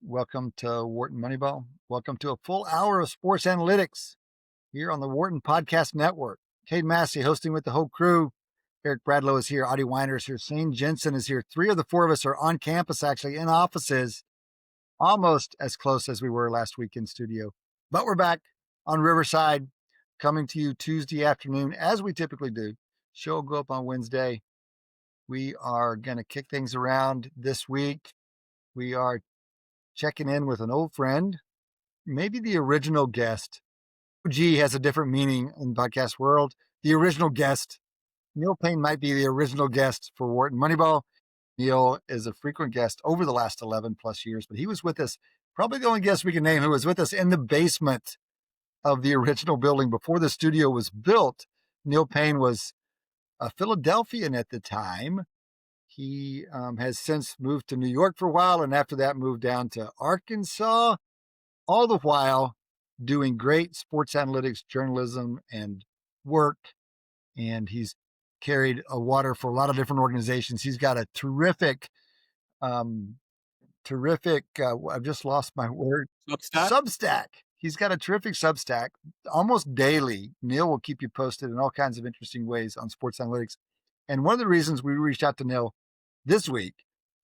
Welcome to Wharton Moneyball. Welcome to a full hour of sports analytics here on the Wharton Podcast Network. Cade Massey hosting with the whole crew. Eric Bradlow is here. Adi Wyner is here. Jensen is here. Three of the four of us are on campus, actually, in offices, almost as close as we were last week in studio. But we're back on Riverside, coming to you Tuesday afternoon, as we typically do. Show will go up on Wednesday. We are going to kick things around this week. We are checking in with an old friend, maybe the original guest. OG has a different meaning in the podcast world. The original guest, Neil Payne might be the original guest for Wharton Moneyball. Neil is a frequent guest over the last 11 plus years, but he was with us, probably the only guest we can name who was with us in the basement of the original building before the studio was built. Neil Payne was a Philadelphian at the time. He has since moved to New York for a while, and after that moved down to Arkansas, all the while doing great sports analytics, journalism, and work. And he's carried a water for a lot of different organizations. He's got a terrific, I've just lost my word. Substack. He's got a terrific Substack almost daily. Neil will keep you posted in all kinds of interesting ways on sports analytics. And one of the reasons we reached out to Neil this week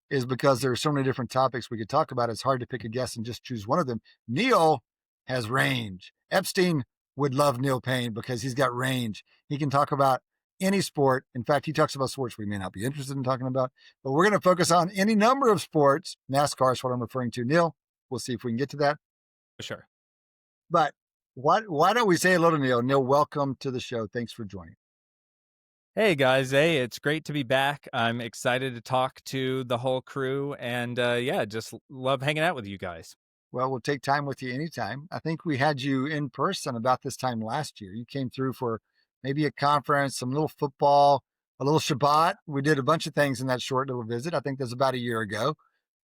is because there are so many different topics we could talk about. It's hard to pick a guest and just choose one of them. Neil has range. Epstein would love Neil Payne because he's got range. He can talk about any sport. In fact, he talks about sports we may not be interested in talking about, but we're going to focus on any number of sports. NASCAR is what I'm referring to. Neil, we'll see if we can get to that. Sure. But why don't we say hello to Neil? Neil, welcome to the show. Thanks for joining. Hey guys, it's great to be back. I'm excited to talk to the whole crew and just love hanging out with you guys. Well, we'll take time with you anytime. I think we had you in person about this time last year. You came through for maybe a conference, some little football, a little Shabbat. We did a bunch of things in that short little visit. I think that was about a year ago.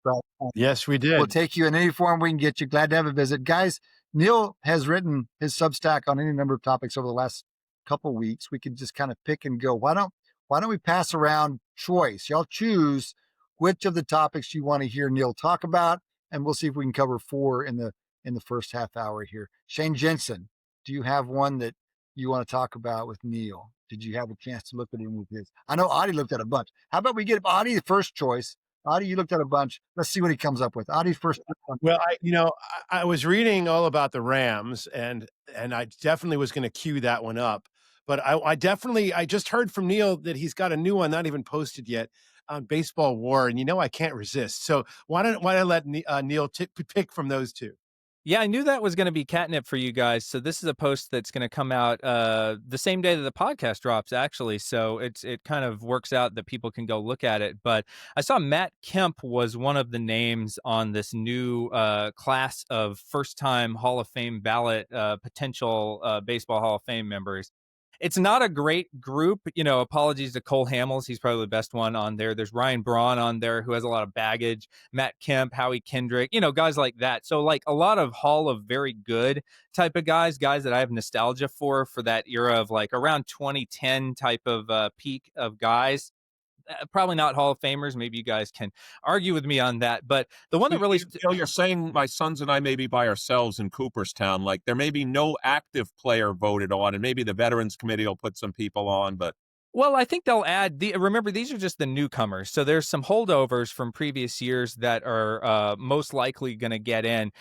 But yes, we did. We'll take you in any form we can get you. Glad to have a visit. Guys, Neil has written his Substack on any number of topics over the last couple of weeks. We could just kind of pick and go. Why don't we pass around choice? Y'all choose which of the topics you want to hear Neil talk about, and we'll see if we can cover four in the first half hour here. Jensen, do you have one that you want to talk about with Neil? Did you have a chance to look at him with his? I know Adi looked at a bunch. How about we get Adi the first choice? Adi, you looked at a bunch. Let's see what he comes up with. Adi first. Well, I was reading all about the Rams, and I definitely was going to cue that one up. But I just heard from Neil that he's got a new one, not even posted yet, on baseball war, and I can't resist. So why don't I let Neil pick from those two? Yeah, I knew that was going to be catnip for you guys. So this is a post that's going to come out the same day that the podcast drops, actually. So it kind of works out that people can go look at it. But I saw Matt Kemp was one of the names on this new class of first-time Hall of Fame ballot potential baseball Hall of Fame members. It's not a great group, apologies to Cole Hamels. He's probably the best one on there. There's Ryan Braun on there who has a lot of baggage, Matt Kemp, Howie Kendrick, guys like that. So like a lot of Hall of Very Good type of guys that I have nostalgia for that era of like around 2010 type of peak of guys. Probably not Hall of Famers. Maybe you guys can argue with me on that. But the one that really... You're saying my sons and I may be by ourselves in Cooperstown. Like there may be no active player voted on, and maybe the Veterans Committee will put some people on, but... Well, I think they'll add remember, these are just the newcomers. So there's some holdovers from previous years that are most likely going to get in.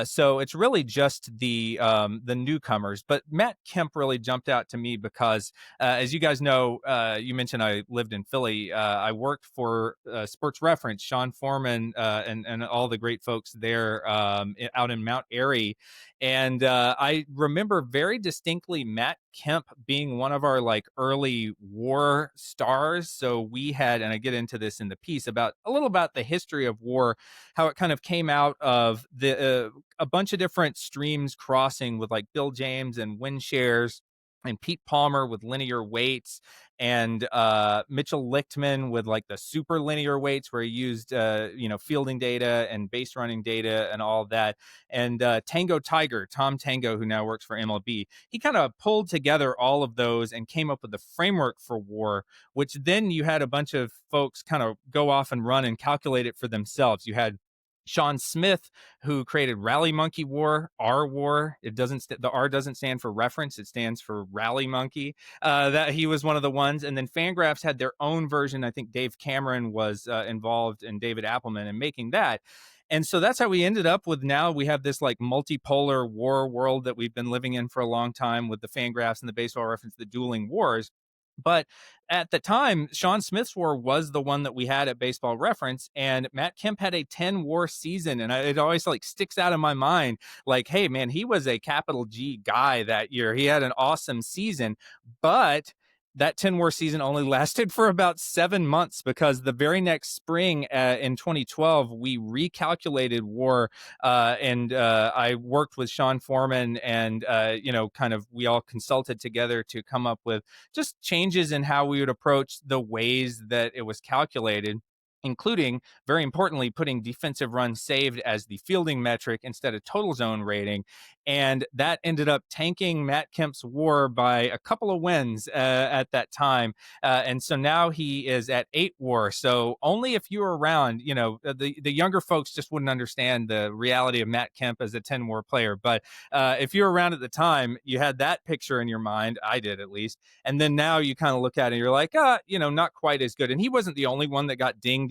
So it's really just the newcomers. But Matt Kemp really jumped out to me because, as you guys know, you mentioned I lived in Philly. I worked for Sports Reference, Sean Foreman, and all the great folks there out in Mount Airy. And I remember very distinctly Matt Kemp being one of our like early war stars. So we had, and I get into this in the piece a little about the history of war, how it kind of came out of the a bunch of different streams crossing with like Bill James and wind shares, and Pete Palmer with linear weights, and Mitchell Lichtman with like the super linear weights where he used fielding data and base running data and all that, and Tango Tiger, Tom Tango, who now works for MLB. He kind of pulled together all of those and came up with the framework for war, which then you had a bunch of folks kind of go off and run and calculate it for themselves. You had Sean Smith, who created Rally Monkey War, R War. It doesn't the R doesn't stand for reference; it stands for Rally Monkey. That he was one of the ones, and then Fangraphs had their own version. I think Dave Cameron was involved, and David Appelman in making that. And so that's how we ended up with, now we have this like multipolar war world that we've been living in for a long time, with the Fangraphs and the Baseball Reference, the dueling wars. But at the time, Sean Smith's war was the one that we had at Baseball Reference, and Matt Kemp had a 10 war season. And it always like sticks out in my mind, like, hey man, he was a capital G guy that year. He had an awesome season, but that 10 war season only lasted for about 7 months, because the very next spring in 2012, we recalculated war. And I worked with Sean Foreman, and, kind of we all consulted together to come up with just changes in how we would approach the ways that it was calculated, including, very importantly, putting defensive runs saved as the fielding metric instead of total zone rating. And that ended up tanking Matt Kemp's war by a couple of wins at that time. And so now he is at 8 war. So only if you were around, the younger folks just wouldn't understand the reality of Matt Kemp as a 10 war player. But if you were around at the time, you had that picture in your mind. I did, at least. And then now you kind of look at it and you're like, not quite as good. And he wasn't the only one that got dinged.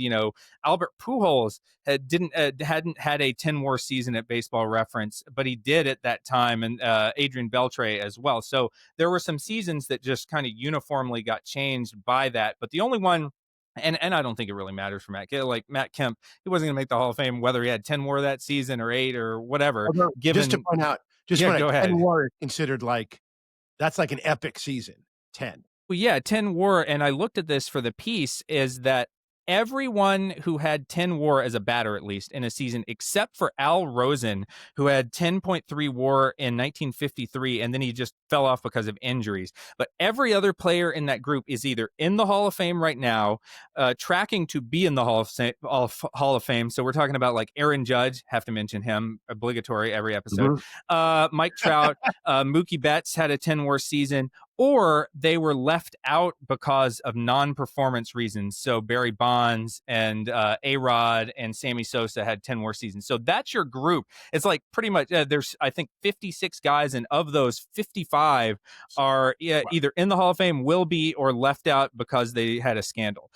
Albert Pujols hadn't had a 10 war season at Baseball Reference, but he did at that time, and Adrian Beltre as well. So there were some seasons that just kind of uniformly got changed by that. But the only one, and I don't think it really matters for Matt Kemp. Like Matt Kemp, he wasn't going to make the Hall of Fame whether he had 10 war that season or 8 or whatever. Although, just to point out, go ahead. 10 war is considered that's like an epic season. 10. Well, yeah, 10 war, and I looked at this for the piece, is that everyone who had 10 war as a batter, at least in a season, except for Al Rosen, who had 10.3 war in 1953, and then he just fell off because of injuries. But every other player in that group is either in the Hall of Fame right now, tracking to be in the Hall of Fame. So we're talking about like Aaron Judge, have to mention him, obligatory every episode. Mm-hmm. Mike Trout, Mookie Betts had a 10 war season, or they were left out because of non-performance reasons. So Barry Bonds and A-Rod and Sammy Sosa had 10 war seasons. So that's your group. It's like pretty much, there's, I think, 56 guys, and of those, 55 are either in the Hall of Fame, will be, or left out because they had a scandal.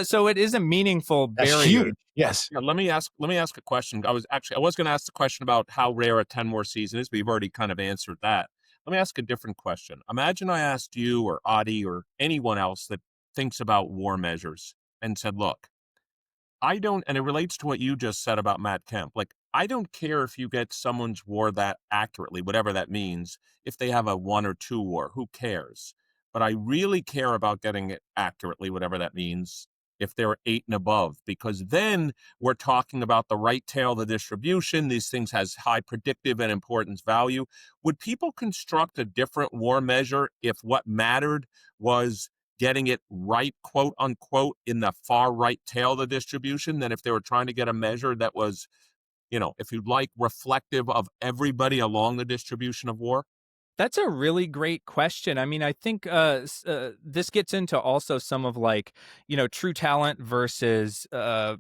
So it is a meaningful barrier. Huge. Yes. Yeah, let me ask a question. I was going to ask the question about how rare a 10 war season is, but you've already kind of answered that. Let me ask a different question. Imagine I asked you or Adi or anyone else that thinks about war measures and said, look, I don't, and it relates to what you just said about Matt Kemp. Like, I don't care if you get someone's war that accurately, whatever that means, if they have a 1 or 2 war, who cares? But I really care about getting it accurately, whatever that means, if they're 8 and above, because then we're talking about the right tail of the distribution. These things has high predictive and importance value. Would people construct a different war measure if what mattered was getting it right, quote unquote, in the far right tail of the distribution, than if they were trying to get a measure that was, if you'd like, reflective of everybody along the distribution of war? That's a really great question. I mean, I think this gets into also some of true talent versus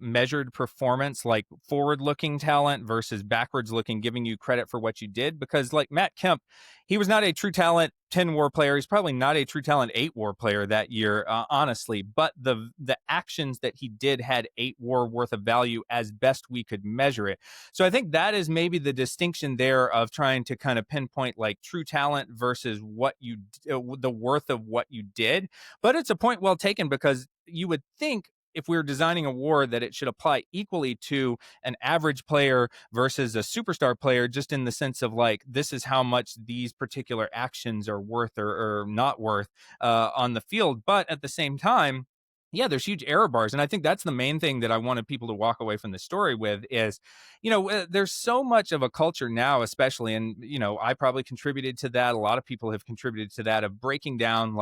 measured performance, like forward-looking talent versus backwards-looking, giving you credit for what you did. Because like Matt Kemp, he was not a true talent 10 war player. He's probably not a true talent 8 war player that year, honestly. But the actions that he did had 8 war worth of value as best we could measure it. So I think that is maybe the distinction there of trying to kind of pinpoint like true talent versus the worth of what you did. But it's a point well taken, because you would think, if we were designing a war, that it should apply equally to an average player versus a superstar player, just in the sense of like, this is how much these particular actions are worth or not worth on the field. But at the same time, yeah, there's huge error bars. And I think that's the main thing that I wanted people to walk away from the story with is, there's so much of a culture now, especially, and, I probably contributed to that. A lot of people have contributed to that, of breaking down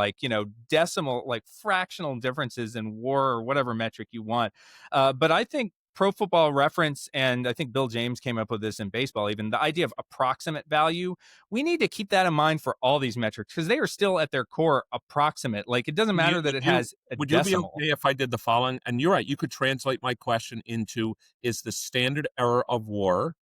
decimal, fractional differences in war or whatever metric you want. But I think Pro Football Reference, and I think Bill James came up with this in baseball, even the idea of approximate value. We need to keep that in mind for all these metrics because they are still at their core approximate. Like, it doesn't matter that it has a would you be decimal. okay if I did the following? And you're right, you could translate my question into, is the standard error of war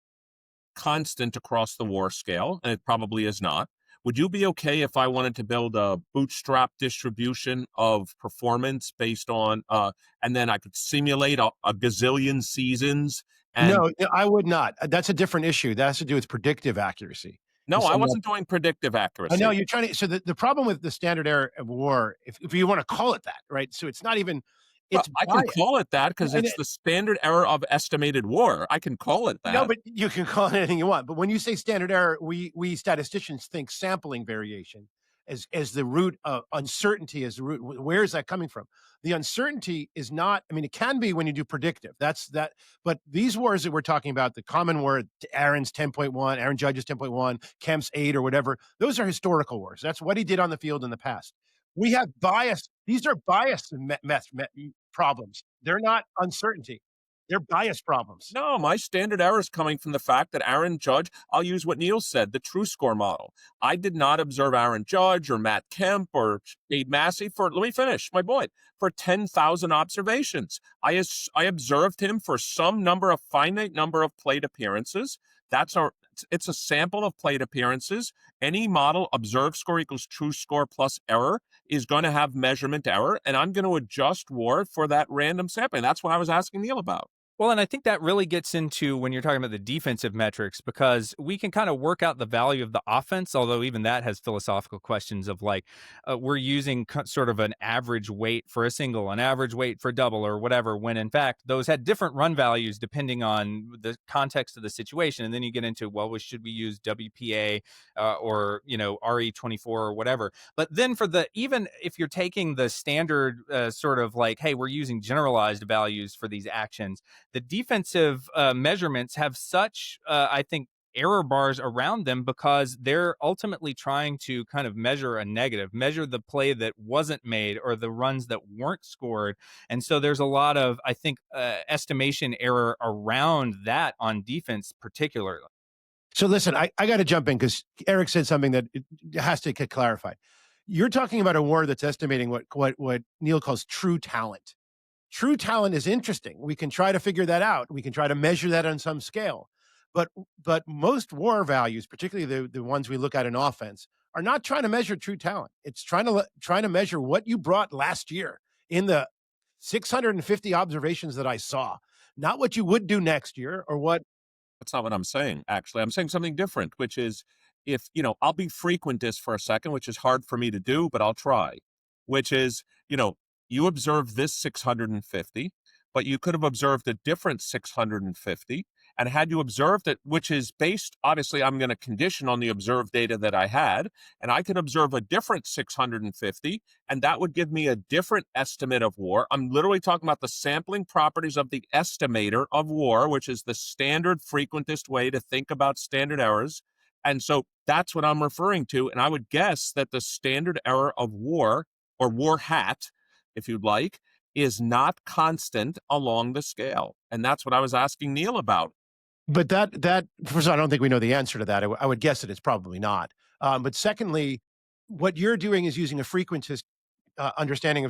constant across the war scale? And it probably is not. Would you be okay if I wanted to build a bootstrap distribution of performance based on, and then I could simulate a gazillion seasons? And No, I would not. That's a different issue. That has to do with predictive accuracy. no, So I wasn't doing predictive accuracy. I know you're trying to. So the problem with the standard error of war, if you want to call it that, right? So it's not even. It's I can call it that because And it's the standard error of estimated war. I can call it that. No, but you can call it anything you want. But when you say standard error, we statisticians think sampling variation as the root of uncertainty, as the root. Where is that coming from? The uncertainty is not. I mean, it can be when you do predictive. That's that. But these wars that we're talking about, the common war, Aaron's 10.1, Aaron Judge's 10.1, Kemp's 8, or whatever. Those are historical wars. That's what he did on the field in the past. We have bias. These are bias problems. They're not uncertainty. They're bias problems. No, my standard error is coming from the fact that Aaron Judge, I'll use what Neil said, the true score model. I did not observe Aaron Judge or Matt Kemp or Cade Massey let me finish my point, for 10,000 observations. I observed him for some finite number of plate appearances. It's a sample of plate appearances. Any model, observed score equals true score plus error, is going to have measurement error, and I'm going to adjust WAR for that random sampling. That's what I was asking Neil about. Well, and I think that really gets into when you're talking about the defensive metrics, because we can kind of work out the value of the offense, although even that has philosophical questions of like, we're using sort of an average weight for a single, an average weight for double or whatever, when in fact those had different run values depending on the context of the situation. And then you get into, well, should we use WPA or, RE24 or whatever. But then even if you're taking the standard sort of like, hey, we're using generalized values for these actions, the defensive measurements have such, I think, error bars around them because they're ultimately trying to kind of measure a negative, measure the play that wasn't made or the runs that weren't scored. And so there's a lot of, I think, estimation error around that on defense particularly. So listen, I got to jump in because Eric said something that has to get clarified. You're talking about a war that's estimating what Neil calls true talent. True talent is interesting. We can try to figure that out. We can try to measure that on some scale. But most war values, particularly the ones we look at in offense, are not trying to measure true talent. It's trying to measure what you brought last year in the 650 observations that I saw, not what you would do next year or what. That's not what I'm saying, actually. I'm saying something different, which is if, I'll be frequentist for a second, which is hard for me to do, but I'll try, which is, you observed this 650, but you could have observed a different 650. And had you observed it, which is based, obviously, I'm going to condition on the observed data that I had, and I could observe a different 650, and that would give me a different estimate of war. I'm literally talking about the sampling properties of the estimator of war, which is the standard frequentist way to think about standard errors. And so that's what I'm referring to. And I would guess that the standard error of war, or war hat, if you'd like, is not constant along the scale. And that's what I was asking Neil about. But that first of all, I don't think we know the answer to that. I would guess that it's probably not. But secondly, what you're doing is using a frequentist understanding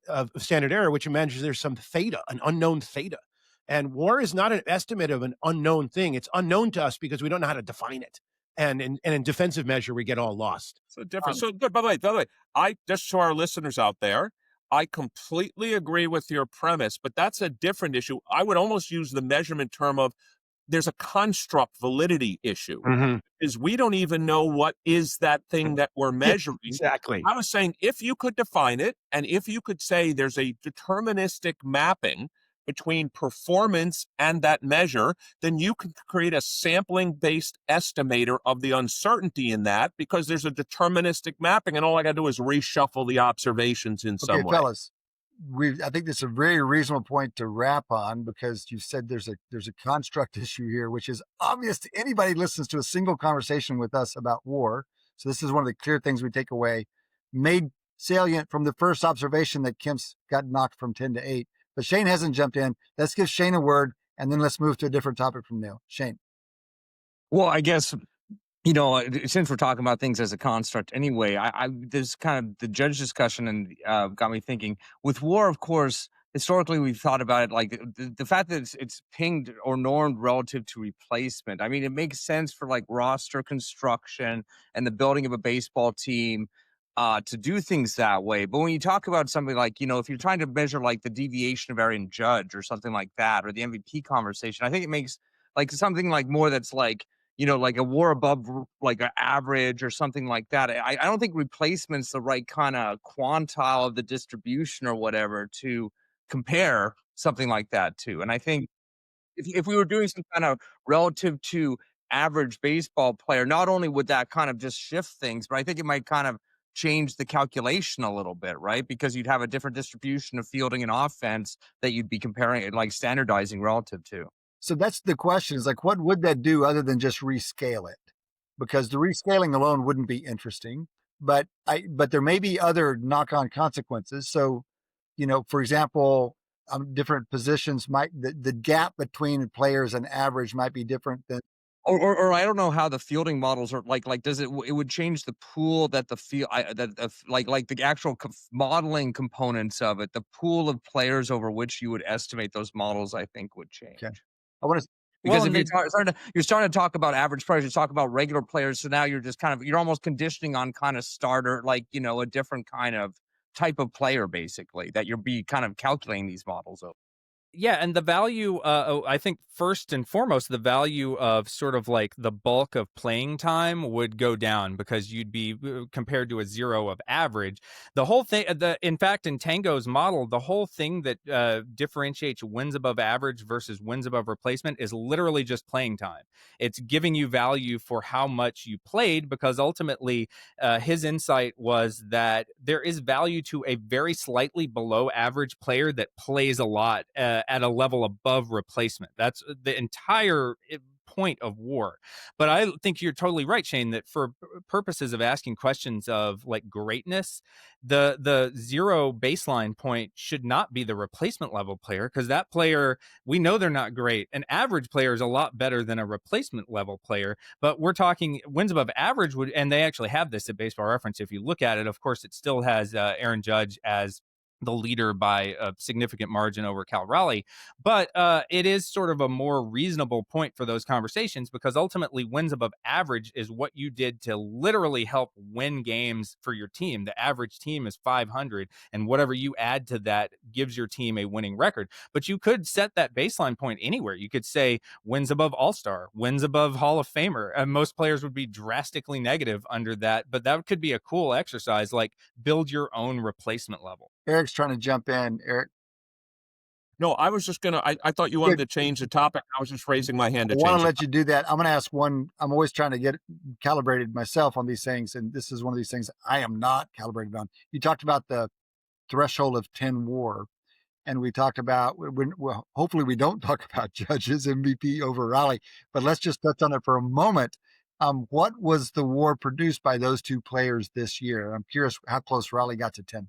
of standard error, which imagines there's some theta, an unknown theta. And war is not an estimate of an unknown thing. It's unknown to us because we don't know how to define it. And in defensive measure, we get all lost. So different. So good. By the way, I just show our listeners out there, I completely agree with your premise, but that's a different issue. I would almost use the measurement term of there's a construct validity issue. Is we don't even know what is that thing that we're measuring. Exactly. I was saying if you could define it and if you could say there's a deterministic mapping between performance and that measure, then you can create a sampling-based estimator of the uncertainty in that because there's a deterministic mapping, and all I got to do is reshuffle the observations in some way. Fellas, I think this is a very reasonable point to wrap on because you said there's a construct issue here, which is obvious to anybody who listens to a single conversation with us about war. So this is one of the clear things we take away, made salient from the first observation that Kemp's got knocked from 10 to 8. But Shane hasn't jumped in. Let's give Shane a word And then let's move to a different topic from Neil. Shane. Well, I guess, since we're talking about things as a construct anyway, I there's kind of the judge discussion and got me thinking. With WAR, of course, historically we've thought about it like the fact that it's pinged or normed relative to replacement. I mean, it makes sense for like roster construction and the building of a baseball team to do things that way. But when you talk about something like, if you're trying to measure like the deviation of Aaron Judge or something like that, or the MVP conversation, I think it makes like something like more that's like, like a WAR above like an average or something like that. I don't think replacement's the right kind of quantile of the distribution or whatever to compare something like that to. And I think if we were doing some kind of relative to average baseball player, not only would that kind of just shift things, but I think it might kind of change the calculation a little bit, right? Because you'd have a different distribution of fielding and offense that you'd be comparing it, like standardizing relative to. So that's the question, is like, what would that do other than just rescale it? Because the rescaling alone wouldn't be interesting, but there may be other knock-on consequences. So, for example, different positions the gap between players and average might be different than. Or I don't know how the fielding models are like does it would change the pool that the like the actual modeling components of it, the pool of players over which you would estimate those models, I think would change. Okay. I want to. Because if you're starting to talk about average players, you talk about regular players. So now you're just you're almost conditioning on kind of starter, like, a different kind of type of player, basically, that you're kind of calculating these models over. Yeah, and the value, I think first and foremost, the value of sort of like the bulk of playing time would go down because you'd be compared to a zero of average. The whole thing, in fact, in Tango's model, the whole thing that differentiates wins above average versus wins above replacement is literally just playing time. It's giving you value for how much you played, because ultimately his insight was that there is value to a very slightly below average player that plays a lot at a level above replacement. That's the entire point of WAR. But I think you're totally right, Shane, that for purposes of asking questions of like greatness, the zero baseline point should not be the replacement level player, because that player, we know they're not great. An average player is a lot better than a replacement level player, but we're talking wins above average and they actually have this at Baseball Reference. If you look at it, of course, it still has Aaron Judge as the leader by a significant margin over Cal Raleigh. But it is sort of a more reasonable point for those conversations, because ultimately wins above average is what you did to literally help win games for your team. The average team is 500, and whatever you add to that gives your team a winning record. But you could set that baseline point anywhere. You could say wins above All-Star, wins above Hall of Famer. And most players would be drastically negative under that, but that could be a cool exercise, like build your own replacement level. Eric's trying to jump in. Eric. No, I was just I thought you wanted to change the topic. I was just raising my hand to change. I want to let you do that. I'm going to ask one. I'm always trying to get calibrated myself on these things, and this is one of these things I am not calibrated on. You talked about the threshold of 10 WAR, and we talked about well, hopefully we don't talk about Judge's MVP over Raleigh, but let's just touch on it for a moment. What was the WAR produced by those two players this year? I'm curious how close Raleigh got to 10.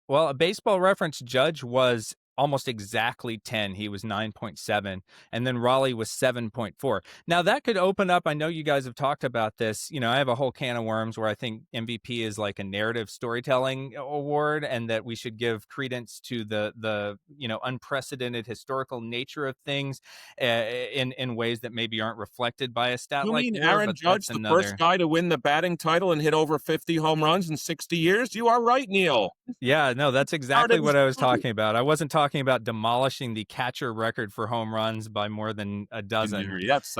Well, a Baseball Reference Judge was almost exactly 10. He was 9.7, and then Raleigh was 7.4. Now that could open up, I know you guys have talked about this, I have a whole can of worms where I think MVP is like a narrative storytelling award, and that we should give credence to the unprecedented historical nature of things in ways that maybe aren't reflected by a stat like mean WAR, Aaron Judge, the first guy to win the batting title and hit over 50 home runs in 60 years? You are right, Neil. Yeah, no, that's exactly what I was talking about. I wasn't talking about demolishing the catcher record for home runs by more than a dozen. That's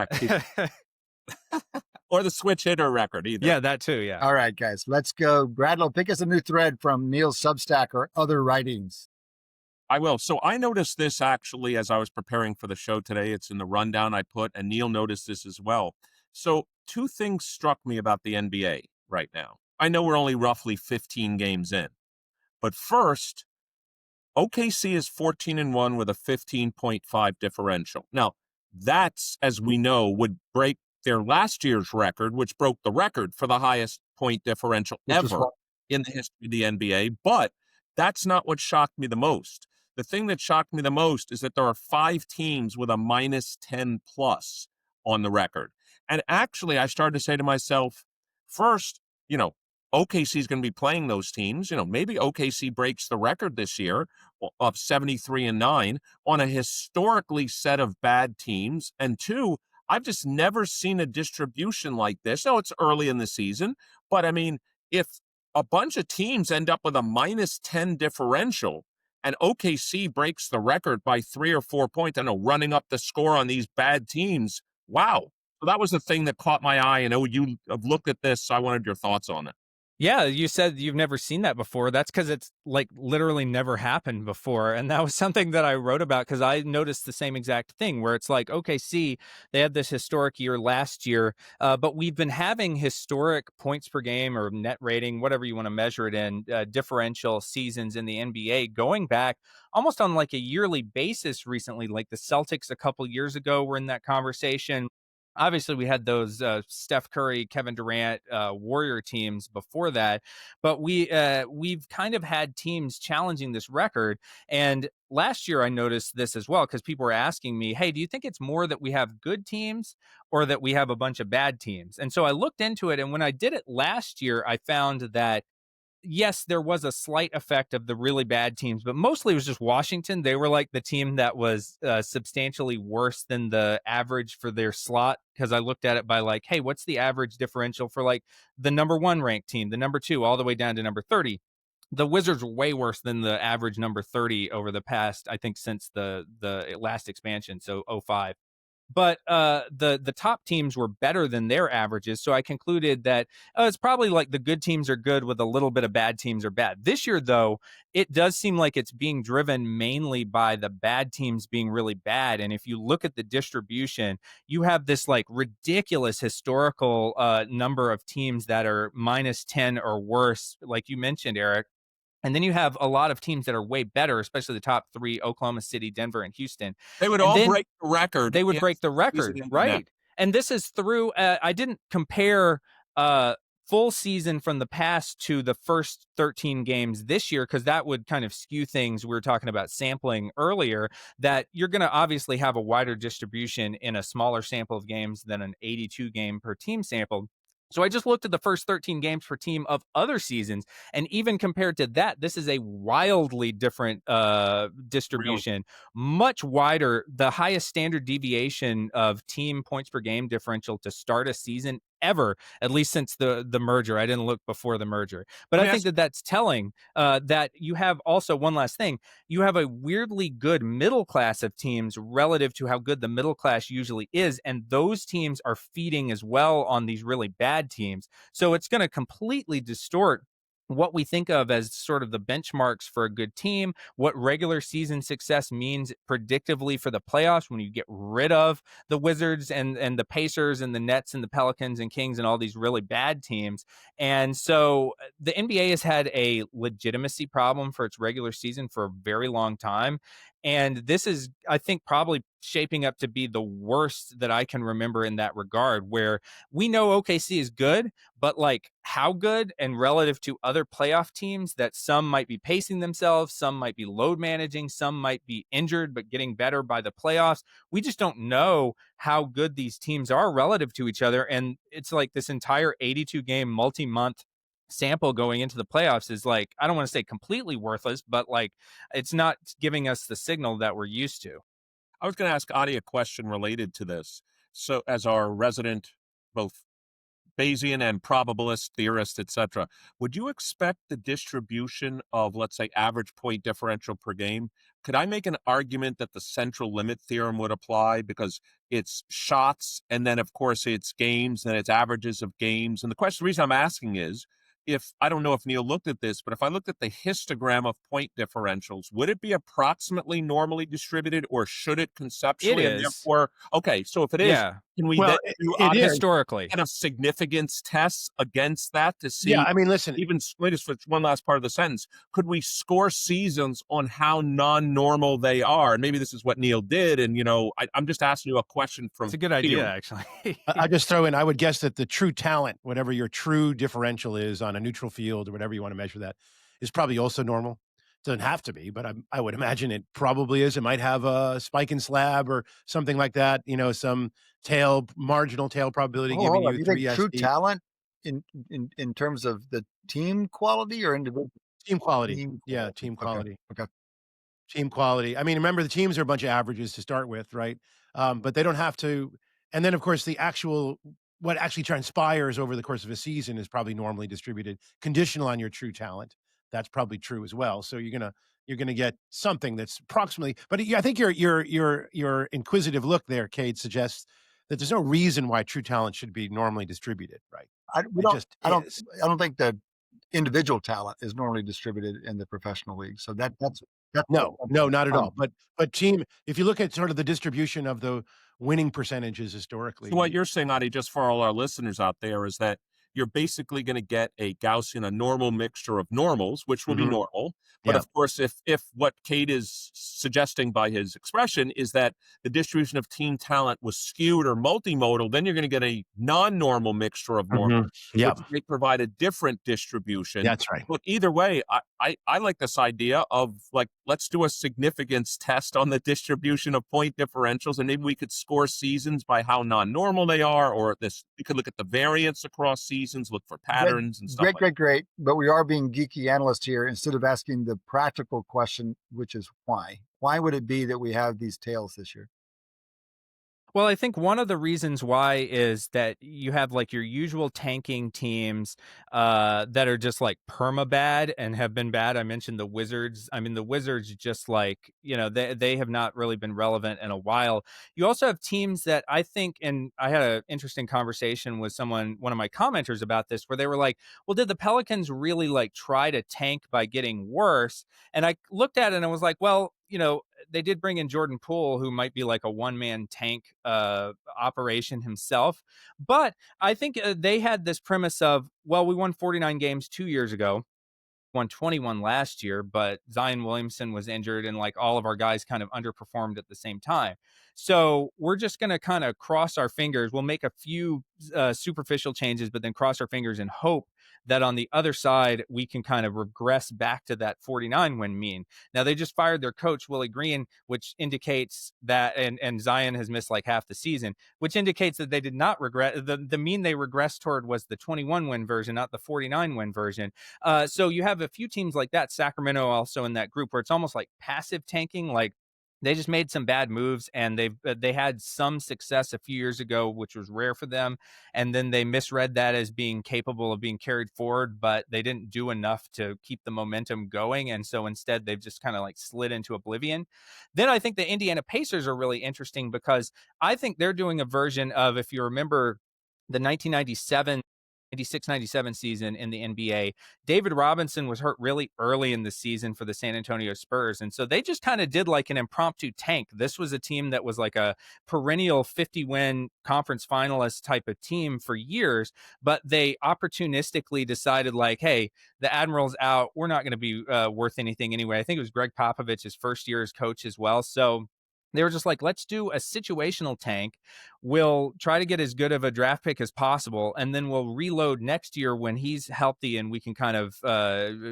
or the switch hitter record either. Yeah, that too, yeah. All right, guys, let's go. Bradlow, pick us a new thread from Neil's Substack or other writings. I will. So I noticed this actually as I was preparing for the show today. It's in the rundown I put, and Neil noticed this as well. So two things struck me about the NBA right now. I know we're only roughly 15 games in, but first, OKC is 14-1 with a 15.5 differential. Now, that's, as we know, would break their last year's record, which broke the record for the highest point differential ever in the history of the NBA. But that's not what shocked me the most. The thing that shocked me the most is that there are 5 teams with a minus 10 plus on the record. And actually, I started to say to myself, first, OKC is going to be playing those teams. Maybe OKC breaks the record this year of 73-9 on a historically set of bad teams. And two, I've just never seen a distribution like this. No, it's early in the season, but I mean, if a bunch of teams end up with a minus 10 differential and OKC breaks the record by 3 or 4 points, I know, running up the score on these bad teams, wow. So that was the thing that caught my eye. And you have looked at this, so I wanted your thoughts on it. Yeah, you said you've never seen that before. That's because it's like literally never happened before. And that was something that I wrote about because I noticed the same exact thing where it's like, okay, see, they had this historic year last year, but we've been having historic points per game or net rating, whatever you want to measure it in, differential seasons in the NBA going back almost on like a yearly basis recently. Like the Celtics a couple years ago were in that conversation. Obviously, we had those Steph Curry, Kevin Durant, Warrior teams before that, but we've kind of had teams challenging this record. And last year, I noticed this as well because people were asking me, "Hey, do you think it's more that we have good teams or that we have a bunch of bad teams?" And so I looked into it, and when I did it last year, I found that yes, there was a slight effect of the really bad teams, but mostly it was just Washington. They were like the team that was substantially worse than the average for their slot. Because I looked at it by like, hey, what's the average differential for like the number 1 ranked team, the number 2, all the way down to number 30. The Wizards were way worse than the average number 30 over the past, I think, since the last expansion, so '05. But the top teams were better than their averages. So I concluded that it's probably like the good teams are good with a little bit of bad teams are bad. This year, though, it does seem like it's being driven mainly by the bad teams being really bad. And if you look at the distribution, you have this like ridiculous historical number of teams that are minus 10 or worse, like you mentioned, Eric. And then you have a lot of teams that are way better, especially the top 3, Oklahoma City, Denver, and Houston. They would And all then break the record. they would break the season record, ended right? now. And this is through, I didn't compare full season from the past to the first 13 games this year because that would kind of skew things. We were talking about sampling earlier, that you're going to obviously have a wider distribution in a smaller sample of games than an 82 game per team sample. So I just looked at the first 13 games per team of other seasons, and even compared to that, this is a wildly different distribution, much wider, the highest standard deviation of team points per game differential to start a season ever, at least since the merger. I didn't look before the merger, but I think that that's telling that you have also one last thing. You have a weirdly good middle class of teams relative to how good the middle class usually is. And those teams are feeding as well on these really bad teams. So it's going to completely distort what we think of as sort of the benchmarks for a good team, what regular season success means predictively for the playoffs when you get rid of the Wizards and the Pacers and the Nets and the Pelicans and Kings and all these really bad teams. And so the NBA has had a legitimacy problem for its regular season for a very long time. And this is, I think, probably shaping up to be the worst that I can remember in that regard, where we know OKC is good, but like how good and relative to other playoff teams that some might be pacing themselves, some might be load managing, some might be injured but getting better by the playoffs. We just don't know how good these teams are relative to each other. And it's like this entire 82 game multi-month sample going into the playoffs is like, I don't want to say completely worthless, but like it's not giving us the signal that we're used to. I was going to ask Adi a question related to this. So as our resident, both Bayesian and probabilist, theorist, etc., would you expect the distribution of, let's say, average point differential per game? Could I make an argument that the central limit theorem would apply because it's shots and then, of course, it's games and it's averages of games? And the reason I'm asking is, if I don't know if Neil looked at this, but if I looked at the histogram of point differentials, would it be approximately normally distributed, or should it conceptually? It And is. therefore, okay, so if it is, Yeah. can we Well, then do it is. Historically. kind of significance tests against that to see? Yeah, I mean, listen, Even wait, just one last part of the sentence. Could we score seasons on how non-normal they are? And maybe this is what Neil did. And I'm just asking you a question from. It's a good idea, actually. I just throw in, I would guess that the true talent, whatever your true differential is on a neutral field or whatever you want to measure that, is probably also normal. Doesn't have to be, but I would imagine it probably is. It might have a spike and slab or something like that. Some marginal tail probability Oh, giving hold on. you You 3 think true SD. talent in terms of the team quality or individual Team quality. team Yeah, quality? team Okay. quality. Okay. Team quality. I mean, remember the teams are a bunch of averages to start with, right? But they don't have to. And then, of course, what actually transpires over the course of a season is probably normally distributed, conditional on your true talent. That's probably true as well. So you're gonna get something that's approximately. But I think your inquisitive look there, Cade, suggests that there's no reason why true talent should be normally distributed, right? We It don't. just I don't. is. I don't think the individual talent is normally distributed in the professional league. So that's No, no, not at um, all. But team, if you look at sort of the distribution of the winning percentages So what historically, you're saying, Adi, just for all our listeners out there, is that you're basically going to get a Gaussian, a normal mixture of normals, which will be Mhm. normal. But Yeah. of course, if what Cade is suggesting by his expression is that the distribution of team talent was skewed or multimodal, then you're going to get a non-normal mixture of normals, Yeah, which may provide a different distribution. that's right. But either way, I like this idea of like, let's do a significance test on the distribution of point differentials, and maybe we could score seasons by how non-normal they are, or we could look at the variance across seasons, look for patterns and stuff like that. great. But we are being geeky analysts here instead of asking the practical question, which is why? Why would it be that we have these tails this year? Well, I think one of the reasons why is that you have like your usual tanking teams that are just like perma bad and have been bad. I mentioned the Wizards. I mean, the Wizards just like, they have not really been relevant in a while. You also have teams that I think, and I had an interesting conversation with one of my commenters about this, where they were like, well, did the Pelicans really like try to tank by getting worse? And I looked at it and I was like, well, they did bring in Jordan Poole, who might be like a one-man tank operation himself. But I think they had this premise of, well, we won 49 games 2 years ago, won 21 last year, but Zion Williamson was injured and like all of our guys kind of underperformed at the same time. So we're just going to kind of cross our fingers. We'll make a few superficial changes, but then cross our fingers and hope that on the other side, we can kind of regress back to that 49 win mean. Now, they just fired their coach, Willie Green, which indicates that, and Zion has missed like half the season, which indicates that they did not regret. The mean they regressed toward was the 21 win version, not the 49 win version. So you have a few teams like that, Sacramento also in that group, where it's almost like passive tanking, like they just made some bad moves and they had some success a few years ago, which was rare for them. And then they misread that as being capable of being carried forward, but they didn't do enough to keep the momentum going. And so instead they've just kind of like slid into oblivion. Then I think the Indiana Pacers are really interesting because I think they're doing a version of, if you remember the 1997 96-97 season in the NBA, David Robinson was hurt really early in the season for the San Antonio Spurs. And so they just kind of did like an impromptu tank. This was a team that was like a perennial 50-win conference finalist type of team for years, but they opportunistically decided like, hey, the Admiral's out. We're not going to be worth anything anyway. I think it was Greg Popovich's first year as coach as well. So they were just like, let's do a situational tank. We'll try to get as good of a draft pick as possible, and then we'll reload next year when he's healthy and we can kind of,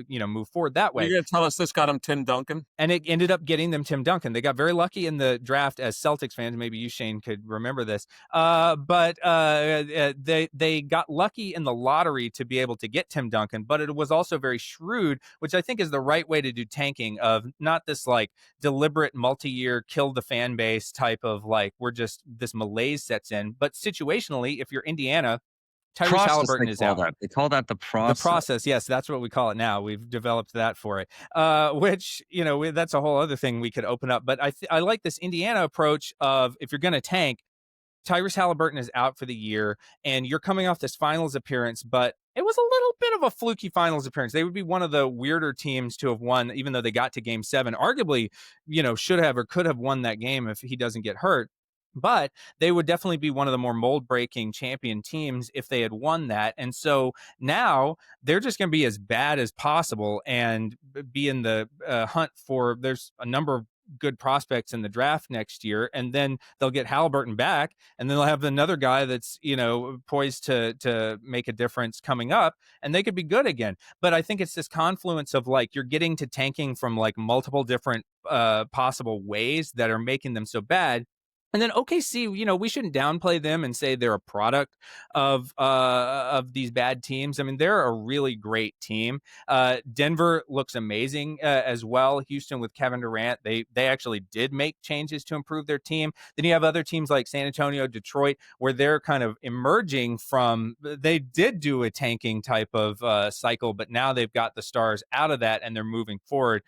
move forward that way. You're going to tell us this got him Tim Duncan? And it ended up getting them Tim Duncan. They got very lucky in the draft as Celtics fans. Maybe you, Shane, could remember this. But they got lucky in the lottery to be able to get Tim Duncan, but it was also very shrewd, which I think is the right way to do tanking, of not this like deliberate multi-year kill the fan base type of like, we're just, this malaise sets in. But situationally, if you're Indiana, Tyrese Process, Halliburton they is call out. that. They call that the The process. process, yes, that's what we call it now. We've developed that for it, which, that's a whole other thing we could open up. But I like this Indiana approach of, if you're going to tank, Tyrese Halliburton is out for the year, and you're coming off this finals appearance, but it was a little bit of a fluky finals appearance. They would be one of the weirder teams to have won, even though they got to game 7. Arguably, should have or could have won that game if he doesn't get hurt. But they would definitely be one of the more mold-breaking champion teams if they had won that. And so now they're just going to be as bad as possible and be in the hunt for, there's a number of good prospects in the draft next year, and then they'll get Halliburton back, and then they'll have another guy that's, poised to make a difference coming up, and they could be good again. But I think it's this confluence of like you're getting to tanking from like multiple different possible ways that are making them so bad. And then OKC, we shouldn't downplay them and say they're a product of these bad teams. I mean, they're a really great team. Denver looks amazing as well. Houston with Kevin Durant, they actually did make changes to improve their team. Then you have other teams like San Antonio, Detroit, where they're kind of emerging from. They did do a tanking type of cycle, but now they've got the stars out of that and they're moving forward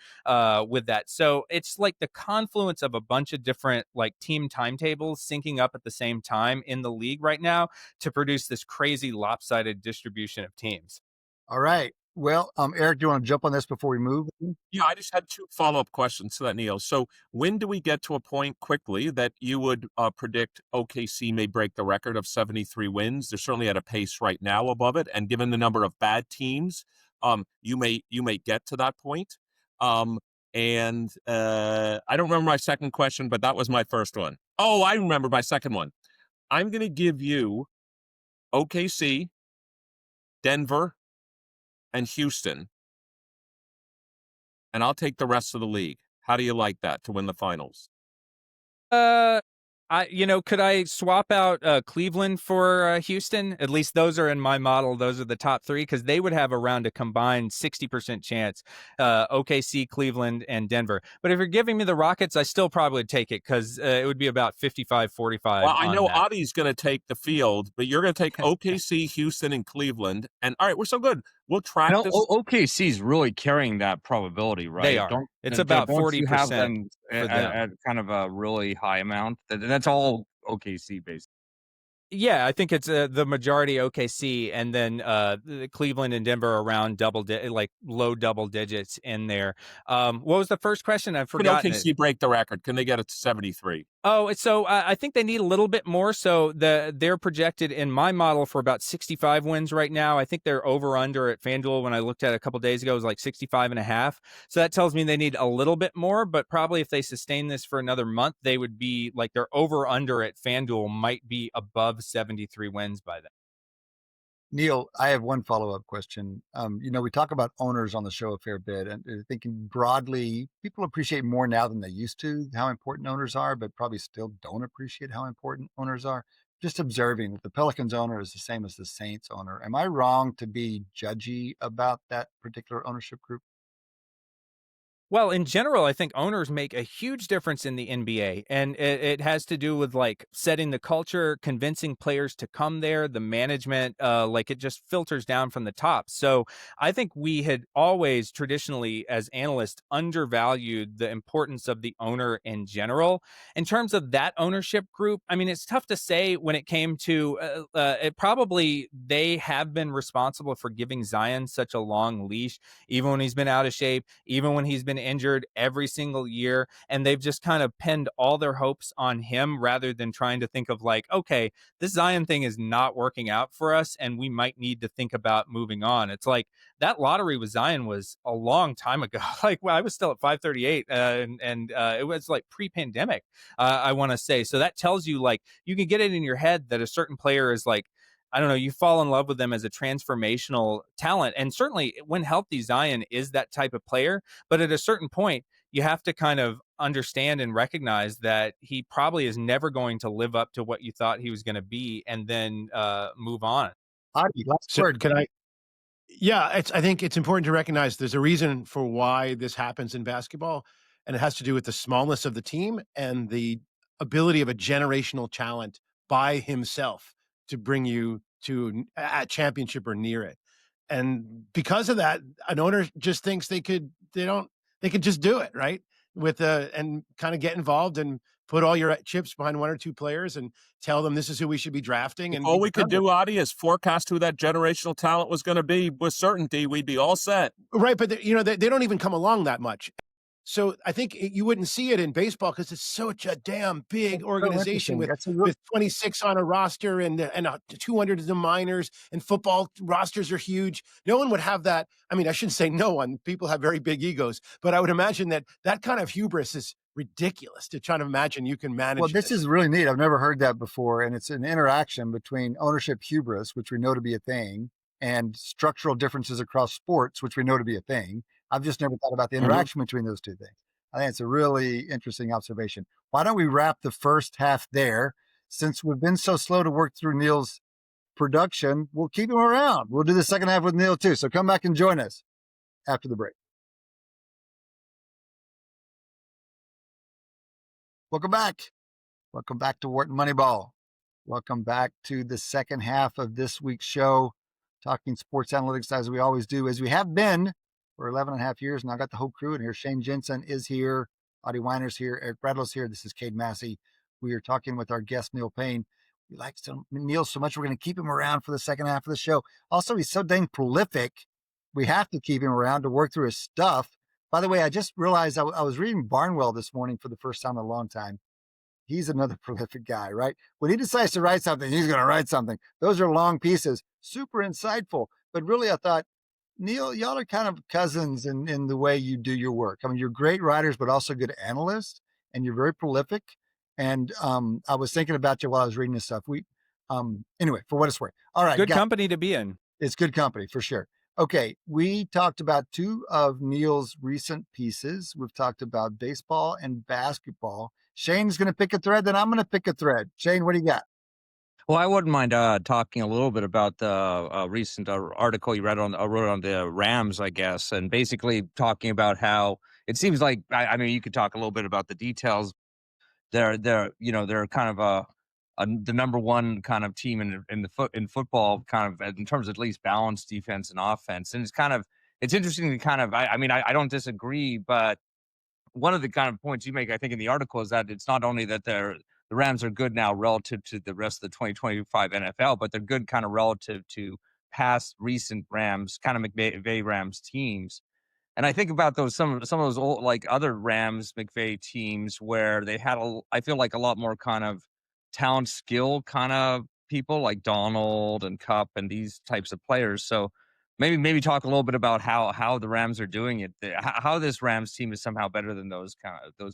with that. So it's like the confluence of a bunch of different like team timetables syncing up at the same time in the league right now to produce this crazy lopsided distribution of teams. All right. Well, Eric, do you want to jump on this before we move? Yeah, I just had 2 follow-up questions to that, Neil. So when do we get to a point quickly that you would predict OKC may break the record of 73 wins? They're certainly at a pace right now above it, and given the number of bad teams, you may get to that point. And I don't remember my second question, but that was my first one. Oh, I remember my second one. I'm going to give you OKC, Denver, and Houston, and I'll take the rest of the league. How do you like that to win the finals? Could I swap out Cleveland for Houston? At least those are in my model. Those are the top 3 because they would have around a combined 60% chance. OKC, Cleveland, and Denver. But if you're giving me the Rockets, I still probably would take it because it would be about 55-45. Well, I know Adi's going to take the field, but you're going to take OKC, Houston, and Cleveland. And all right, we're so good. We'll track this. OKC's really carrying that probability, right? They are. It's about 40% at kind of a really high amount. That's all OKC based. Yeah, I think it's the majority OKC, and then Cleveland and Denver around low double digits in there. What was the first question? I've forgotten. Can OKC break the record? Can they get it to 73? Oh, so I think they need a little bit more. So they're projected in my model for about 65 wins right now. I think they're over under at FanDuel when I looked at it a couple days ago, it was like 65.5. So that tells me they need a little bit more, but probably if they sustain this for another month, they would be like their over under at FanDuel might be above 73 wins by then. Neil, I have one follow-up question. We talk about owners on the show a fair bit, and thinking broadly, people appreciate more now than they used to how important owners are, but probably still don't appreciate how important owners are. Just observing that the Pelicans owner is the same as the Saints owner. Am I wrong to be judgy about that particular ownership group? Well, in general, I think owners make a huge difference in the NBA, and it has to do with like setting the culture, convincing players to come there, the management, like it just filters down from the top. So I think we had always traditionally, as analysts, undervalued the importance of the owner in general. In terms of that ownership group, I mean, it's tough to say when it came to they have been responsible for giving Zion such a long leash, even when he's been out of shape, even when he's been injured every single year, and they've just kind of pinned all their hopes on him rather than trying to think of like, okay, this Zion thing is not working out for us and we might need to think about moving on. It's like that lottery with Zion was a long time ago. Like, well, I was still at 538 and it was like pre-pandemic, I want to say. So that tells you like you can get it in your head that a certain player is like, I don't know, you fall in love with them as a transformational talent. And certainly when healthy, Zion is that type of player. But at a certain point, you have to kind of understand and recognize that he probably is never going to live up to what you thought he was going to be and then move on. Adi, last word. Can I? Yeah, I think it's important to recognize there's a reason for why this happens in basketball, and it has to do with the smallness of the team and the ability of a generational talent by himself to bring you to a championship or near it. And because of that, an owner just thinks they could just do it, right? And kind of get involved and put all your chips behind one or two players and tell them this is who we should be drafting. And all we could do, Adi, is forecast who that generational talent was going to be with certainty. We'd be all set. Right. But they don't even come along that much. So I think you wouldn't see it in baseball because it's such a damn big organization with 26 on a roster and 200 of the minors, and football rosters are huge. No one would have that. I mean, I shouldn't say no one. People have very big egos, but I would imagine that kind of hubris is ridiculous to try to imagine you can manage Well, this is really neat. I've never heard that before. And it's an interaction between ownership hubris, which we know to be a thing, and structural differences across sports, which we know to be a thing. I've just never thought about the interaction between those two things. I think it's a really interesting observation. Why don't we wrap the first half there? Since we've been so slow to work through Neil's production, we'll keep him around. We'll do the second half with Neil too. So come back and join us after the break. Welcome back. Welcome back to Wharton Moneyball. Welcome back to the second half of this week's show, talking sports analytics as we always do, as we have been for 11 and a half years. And I got the whole crew in here. Shane Jensen is here. Adi Wyner's here. Eric Bradlow's here. This is Cade Massey. We are talking with our guest, Neil Payne. We like Neil so much, we're going to keep him around for the second half of the show. Also, he's so dang prolific. We have to keep him around to work through his stuff. By the way, I just realized I was reading Barnwell this morning for the first time in a long time. He's another prolific guy, right? When he decides to write something, he's going to write something. Those are long pieces, super insightful. But really, I thought, Neil, y'all are kind of cousins in the way you do your work. I mean, you're great writers, but also good analysts, and you're very prolific. And I was thinking about you while I was reading this stuff. Anyway, for what it's worth. All right. Good company to be in. It's good company for sure. Okay, we talked about two of Neil's recent pieces. We've talked about baseball and basketball. Shane's going to pick a thread, then I'm going to pick a thread. Shane, what do you got? Well, I wouldn't mind talking a little bit about the recent article you wrote on the Rams, I guess, and basically talking about how it seems like, I mean, you could talk a little bit about the details. They're kind of the number one kind of team in football, kind of in terms of at least balanced defense and offense. And it's interesting to kind of, I don't disagree, but one of the kind of points you make, I think, in the article is that it's not only that the Rams are good now relative to the rest of the 2025 NFL, but they're good kind of relative to past recent Rams, kind of McVay Rams teams. And I think about some of those old, like other Rams McVay teams where they had I feel like a lot more kind of talent skill kind of people like Donald and Cup and these types of players. So maybe talk a little bit about how the Rams are doing it, how this Rams team is somehow better than those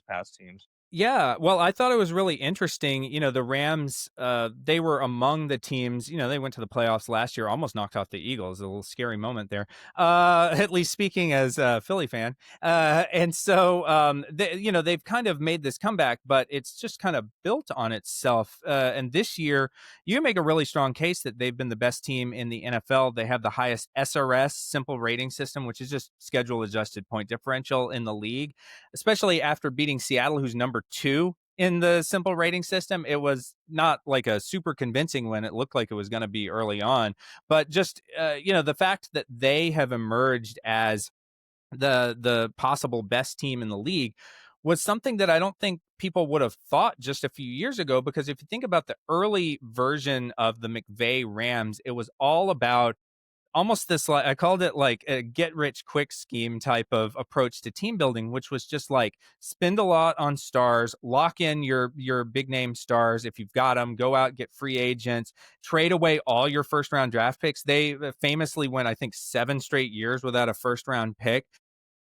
past teams. Yeah, well, I thought it was really interesting. You know, the Rams, they were among the teams, you know, they went to the playoffs last year, almost knocked off the Eagles. A little scary moment there, at least speaking as a Philly fan. And so, they've kind of made this comeback, but it's just kind of built on itself. And this year, you make a really strong case that they've been the best team in the NFL. They have the highest SRS, simple rating system, which is just schedule adjusted point differential in the league, especially after beating Seattle, who's number 2 in the simple rating system. It was not like a super convincing win. It looked like it was going to be early on, but just, the fact that they have emerged as the possible best team in the league was something that I don't think people would have thought just a few years ago, because if you think about the early version of the McVay Rams, it was all about almost this, like, I called it like a get rich quick scheme type of approach to team building, which was just like spend a lot on stars, lock in your big name stars. If you've got them, go out, get free agents, trade away all your first round draft picks. They famously went, I think, 7 straight years without a first round pick.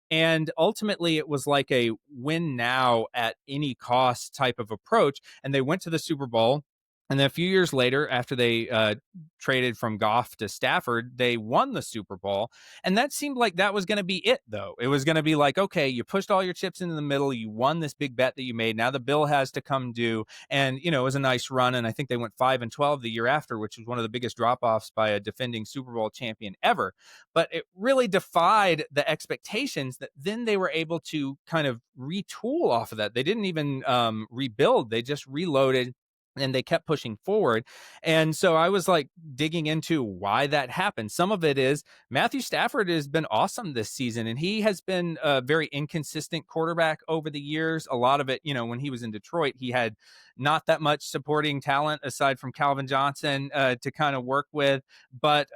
And ultimately, it was like a win now at any cost type of approach. And they went to the Super Bowl. And then a few years later, after they traded from Goff to Stafford, they won the Super Bowl. And that seemed like that was going to be it, though. It was going to be like, okay, you pushed all your chips into the middle. You won this big bet that you made. Now the bill has to come due. And, it was a nice run. And I think they went 5-12 the year after, which was one of the biggest drop-offs by a defending Super Bowl champion ever. But it really defied the expectations that then they were able to kind of retool off of that. They didn't even rebuild. They just reloaded, and they kept pushing forward. And so I was like digging into why that happened. Some of it is Matthew Stafford has been awesome this season, and he has been a very inconsistent quarterback over the years. A lot of it, when he was in Detroit, he had not that much supporting talent aside from Calvin Johnson to kind of work with. But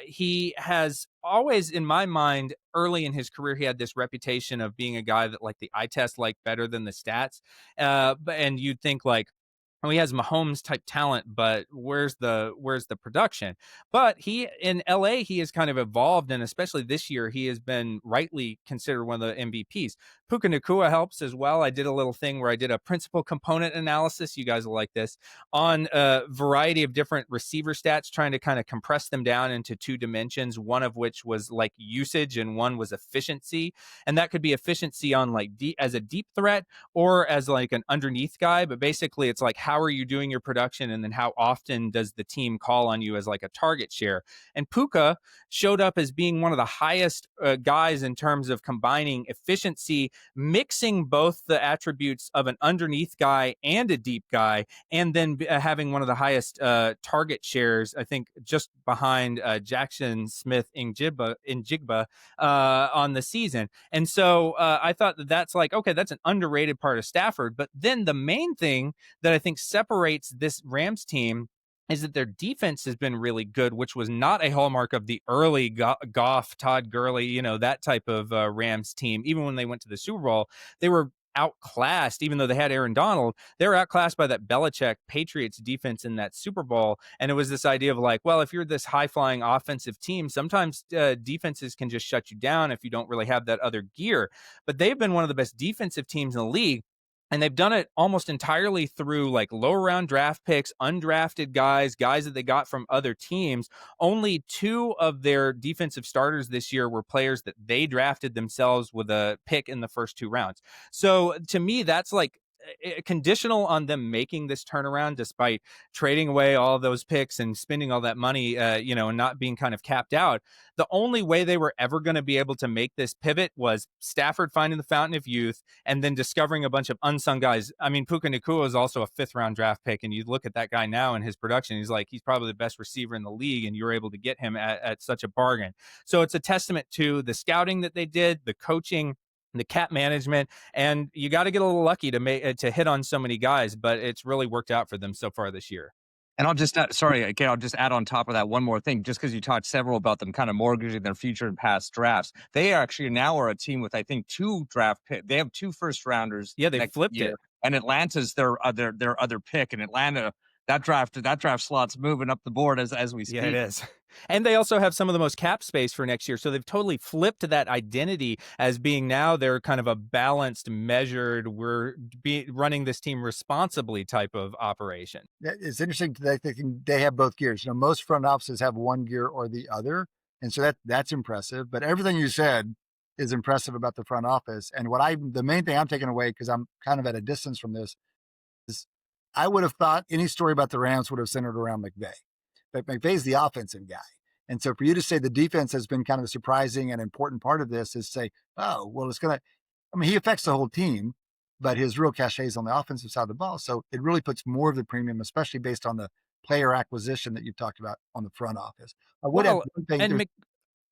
he has always, in my mind, early in his career, he had this reputation of being a guy that like the eye test like better than the stats. And you'd think like, he has Mahomes type talent, but where's the production? But he in LA, he has kind of evolved, and especially this year, he has been rightly considered one of the MVPs. Puka Nacua helps as well. I did a little thing where I did a principal component analysis. You guys will like this, on a variety of different receiver stats, trying to kind of compress them down into two dimensions. One of which was like usage, and one was efficiency. And that could be efficiency on like as a deep threat or as like an underneath guy. But basically, it's like, how are you doing your production, and then how often does the team call on you as like a target share? And Puka showed up as being one of the highest guys in terms of combining efficiency, mixing both the attributes of an underneath guy and a deep guy, and then having one of the highest target shares, I think, just behind Jackson Smith Njigba on the season. And so I thought that's like, okay, that's an underrated part of Stafford. But then the main thing that I think separates this Rams team is that their defense has been really good, which was not a hallmark of the early Goff, Todd Gurley, that type of Rams team. Even when they went to the Super Bowl, they were outclassed. Even though they had Aaron Donald, they were outclassed by that Belichick Patriots defense in that Super Bowl. And it was this idea of like, well, if you're this high-flying offensive team, sometimes defenses can just shut you down if you don't really have that other gear. But they've been one of the best defensive teams in the league. And they've done it almost entirely through like lower round draft picks, undrafted guys that they got from other teams. Only 2 of their defensive starters this year were players that they drafted themselves with a pick in the first 2 rounds. So to me, that's like conditional on them making this turnaround, despite trading away all those picks and spending all that money, and not being kind of capped out. The only way they were ever going to be able to make this pivot was Stafford finding the fountain of youth and then discovering a bunch of unsung guys. I mean, Puka Nacua is also a 5th round draft pick, and you look at that guy now and his production, he's probably the best receiver in the league, and you're able to get him at such a bargain. So it's a testament to the scouting that they did, the coaching, the cap management, and you got to get a little lucky to hit on so many guys, but it's really worked out for them so far this year. And I'll just I'll just add on top of that one more thing, just because you talked several about them kind of mortgaging their future in past drafts. They actually now are a team with, I think, 2 draft picks. They have 2 first rounders. Yeah, they flipped year, it. and Atlanta's their other pick. And Atlanta, that draft slot's moving up the board as we speak. Yeah, it is. And they also have some of the most cap space for next year. So they've totally flipped that identity as being now they're kind of a balanced, measured, running this team responsibly type of operation. It's interesting that they have both gears. Most front offices have one gear or the other. And so that's impressive. But everything you said is impressive about the front office. And the main thing I'm taking away, because I'm kind of at a distance from this, is I would have thought any story about the Rams would have centered around McVay. But McVay's the offensive guy. And so for you to say the defense has been kind of a surprising and important part of this is say, oh, well, he affects the whole team, but his real cachet is on the offensive side of the ball. So it really puts more of the premium, especially based on the player acquisition that you've talked about on the front office. I would have one thing.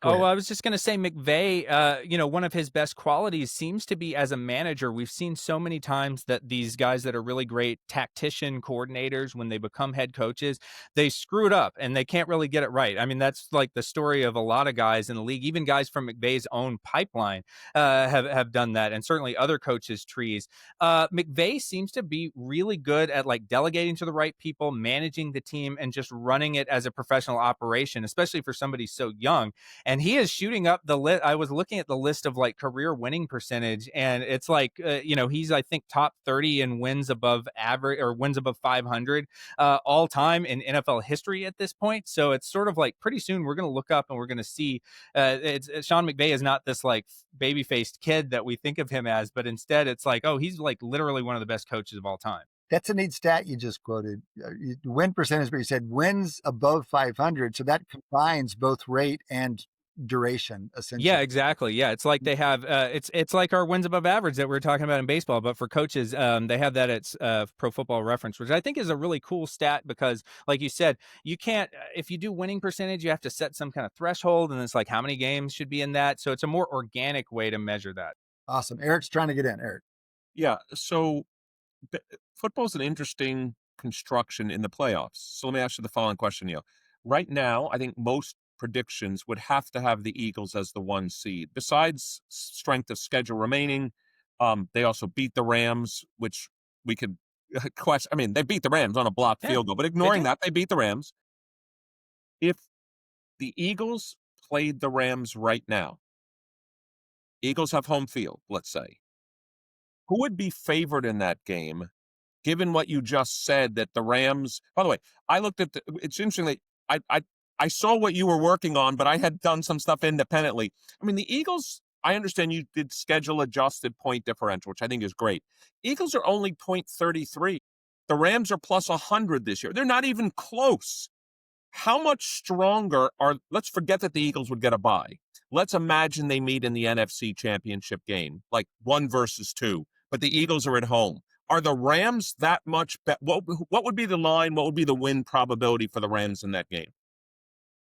I was just going to say McVay, one of his best qualities seems to be as a manager. We've seen so many times that these guys that are really great tactician coordinators, when they become head coaches, they screw it up and they can't really get it right. I mean, that's like the story of a lot of guys in the league. Even guys from McVay's own pipeline have done that, and certainly other coaches' trees. McVay seems to be really good at like delegating to the right people, managing the team, and just running it as a professional operation, especially for somebody so young. And he is shooting up the list. I was looking at the list of like career winning percentage, and it's like, he's, I think, top 30 in wins above average or wins above 500 all time in NFL history at this point. So it's sort of like pretty soon we're going to look up and we're going to see Sean McVay is not this like baby faced kid that we think of him as, but instead it's like, oh, he's like literally one of the best coaches of all time. That's a neat stat you just quoted. Win percentage, but you said wins above 500. So that combines both rate and duration, essentially. Yeah, exactly. Yeah, it's like they have it's like our wins above average that we were talking about in baseball, but for coaches, they have that at Pro Football Reference, which I think is a really cool stat because, like you said, you can't if you do winning percentage, you have to set some kind of threshold, and it's like how many games should be in that. So it's a more organic way to measure that. Awesome. Eric's trying to get in. Eric. Yeah. So football is an interesting construction in the playoffs. So let me ask you the following question, Neil. Right now, I think most predictions would have to have the Eagles as the 1 seed. Besides strength of schedule remaining, they also beat the Rams, which we could question. I mean, they beat the Rams on a blocked field goal, but ignoring that, they beat the Rams. If the Eagles played the Rams right now, Eagles have home field, let's say, who would be favored in that game, given what you just said that the Rams, by the way, I looked at it's interesting that I saw what you were working on, but I had done some stuff independently. I mean, the Eagles, I understand you did schedule adjusted point differential, which I think is great. Eagles are only 0.33. The Rams are plus 100 this year. They're not even close. How much stronger let's forget that the Eagles would get a bye. Let's imagine they meet in the NFC Championship game, like 1 versus 2, but the Eagles are at home. Are the Rams that much better? What would be the line? What would be the win probability for the Rams in that game?